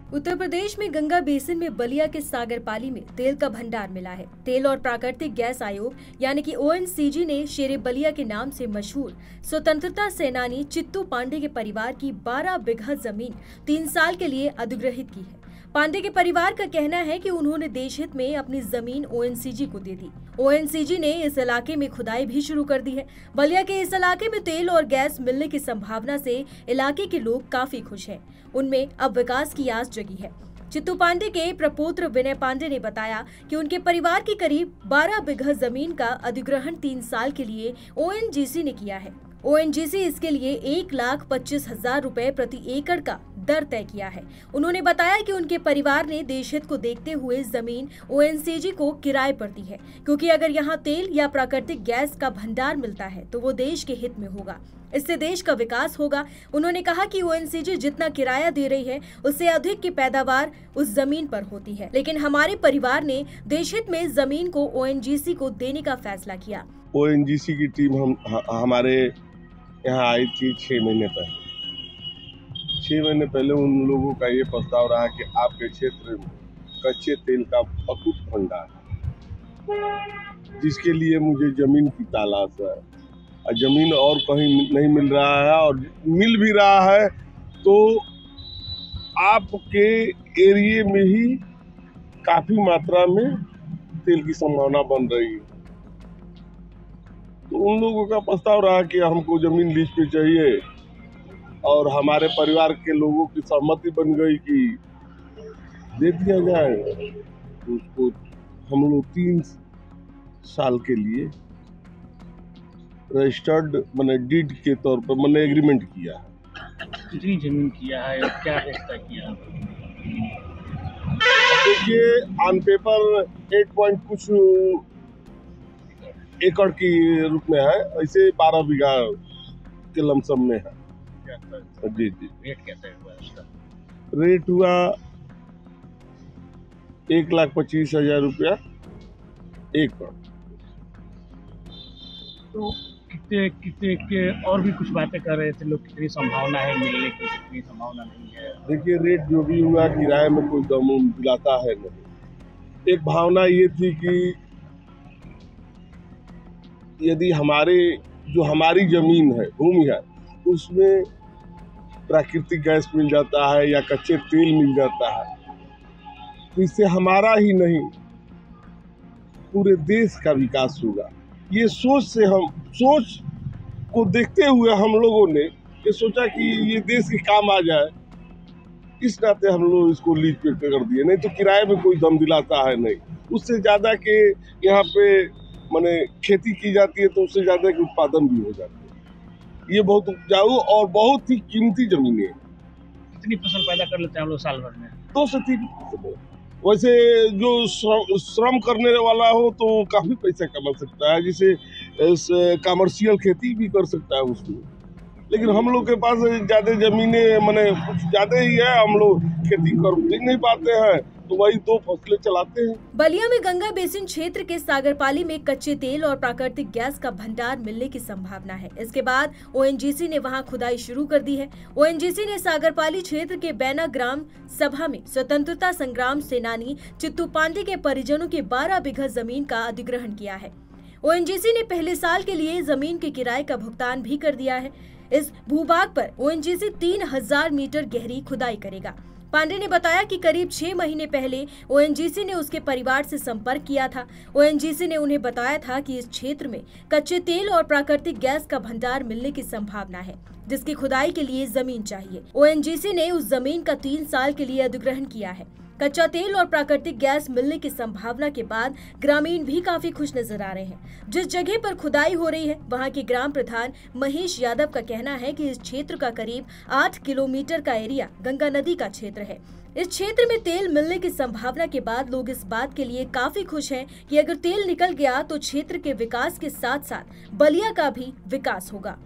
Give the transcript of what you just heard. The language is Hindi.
उत्तर प्रदेश में गंगा बेसिन में बलिया के सागरपाली में तेल का भंडार मिला है। तेल और प्राकृतिक गैस आयोग यानी कि ओएनजीसी ने शेरे बलिया के नाम से मशहूर स्वतंत्रता सेनानी चित्तू पांडे के परिवार की 12 बीघा जमीन 3 साल के लिए अधिग्रहित की है। पांडे के परिवार का कहना है कि उन्होंने देशहित में अपनी जमीन ओएनजीसी को दे दी। ओएनजीसी ने इस इलाके में खुदाई भी शुरू कर दी है। बलिया के इस इलाके में तेल और गैस मिलने की संभावना से इलाके के लोग काफी खुश हैं। उनमें अब विकास की आस जगी है। चित्तू पांडे के प्रपौत्र विनय पांडे ने बताया कि उनके परिवार की करीब 12 बीघा जमीन का अधिग्रहण 3 साल के लिए ओएनजीसी ने किया है। ओएनजीसी इसके लिए 1,25,000 रुपए प्रति एकड़ का दर तय किया है। उन्होंने बताया कि उनके परिवार ने देशहित को देखते हुए जमीन ओएनजीसी को किराए पर दी है, क्योंकि अगर यहाँ तेल या प्राकृतिक गैस का भंडार मिलता है तो वो देश के हित में होगा। इससे देश का विकास होगा। उन्होंने कहा कि ओएनजीसी जितना किराया दे रही है उससे अधिक की पैदावार उस जमीन पर होती है, लेकिन हमारे परिवार ने देशहित में जमीन को ओएनजीसी को देने का फैसला किया। ओएनजीसी की टीम हमारे यहाँ आई थी 6 महीने पहले। 6 महीने पहले उन लोगों का ये प्रस्ताव रहा कि आपके क्षेत्र में कच्चे तेल का अकूत भंडार है, जिसके लिए मुझे जमीन की तलाश है और जमीन और कहीं नहीं मिल रहा है, और मिल भी रहा है तो आपके एरिया में ही काफी मात्रा में तेल की संभावना बन रही है। तो उन लोगों का प्रस्ताव रहा कि हमको जमीन लीज पे चाहिए, और हमारे परिवार के लोगों की सहमति बन गई कि दे दिया जाए। तो उसको हम लोग 3 साल के लिए रजिस्टर्ड मैंने डीड के तौर पर मैंने एग्रीमेंट किया है। कितनी जमीन किया है और क्या रिश्ता किया? देखिए, ऑन पेपर 8 पॉइंट कुछ एकड़ की रूप में है, ऐसे 12 बीघा के लमसम में है। जी। रेट कैसे हुआ इसका? रेट हुआ 1,25,000 रुपया एकड़। तो कितने के और भी कुछ बातें कर रहे थे लोग, कितनी संभावना है मिलने की, कितनी संभावना नहीं है? देखिए, रेट जो भी हुआ किराए में कोई दम दिलाता है नहीं। एक भावना ये थी कि यदि हमारी जमीन है, भूमि है, उसमें प्राकृतिक गैस मिल जाता है या कच्चे तेल मिल जाता है, तो इससे हमारा ही नहीं पूरे देश का विकास होगा। ये सोच को देखते हुए हम लोगों ने ये सोचा कि ये देश के काम आ जाए, इस नाते हम लोग इसको लीज पे कर दिए। नहीं तो किराए में कोई दम दिलाता है नहीं। उससे ज़्यादा के यहाँ पे माने खेती की जाती है, तो उससे ज़्यादा के उत्पादन भी हो जाता है। ये बहुत उपजाऊ और बहुत ही कीमती जमीन है। कितनी फसल पैदा कर लेते हैं हम लोग साल भर में? 2 से 3। वैसे जो श्रम करने वाला हो तो काफी पैसा कमा सकता है, जिसे कमर्शियल खेती भी कर सकता है उसमें। लेकिन हम लोग के पास ज्यादा जमीनें माने कुछ ज्यादा ही है, हम लोग खेती कर नहीं पाते हैं, तो वही 2 फसलें चलाते हैं। बलिया में गंगा बेसिन क्षेत्र के सागरपाली में कच्चे तेल और प्राकृतिक गैस का भंडार मिलने की संभावना है। इसके बाद ओएनजीसी ने वहां खुदाई शुरू कर दी है। ओएनजीसी ने सागरपाली क्षेत्र के बैना ग्राम सभा में स्वतंत्रता संग्राम सेनानी चित्तू पांडे के परिजनों की 12 बीघा जमीन का अधिग्रहण किया है। ओएनजीसी ने पहले साल के लिए जमीन के किराए का भुगतान भी कर दिया है। इस भूभाग पर ओएनजीसी 3000 मीटर गहरी खुदाई करेगा। पांडे ने बताया कि करीब 6 महीने पहले ओएनजीसी ने उसके परिवार से संपर्क किया था। ओएनजीसी ने उन्हें बताया था कि इस क्षेत्र में कच्चे तेल और प्राकृतिक गैस का भंडार मिलने की संभावना है, जिसकी खुदाई के लिए जमीन चाहिए। ओएनजीसी ने उस जमीन का 3 साल के लिए अधिग्रहण किया है। कच्चा तेल और प्राकृतिक गैस मिलने की संभावना के बाद ग्रामीण भी काफी खुश नजर आ रहे हैं। जिस जगह पर खुदाई हो रही है, वहां के ग्राम प्रधान महेश यादव का कहना है कि इस क्षेत्र का करीब 8 किलोमीटर का एरिया गंगा नदी का क्षेत्र है। इस क्षेत्र में तेल मिलने की संभावना के बाद लोग इस बात के लिए काफी खुश हैं कि अगर तेल निकल गया तो क्षेत्र के विकास के साथ साथ बलिया का भी विकास होगा।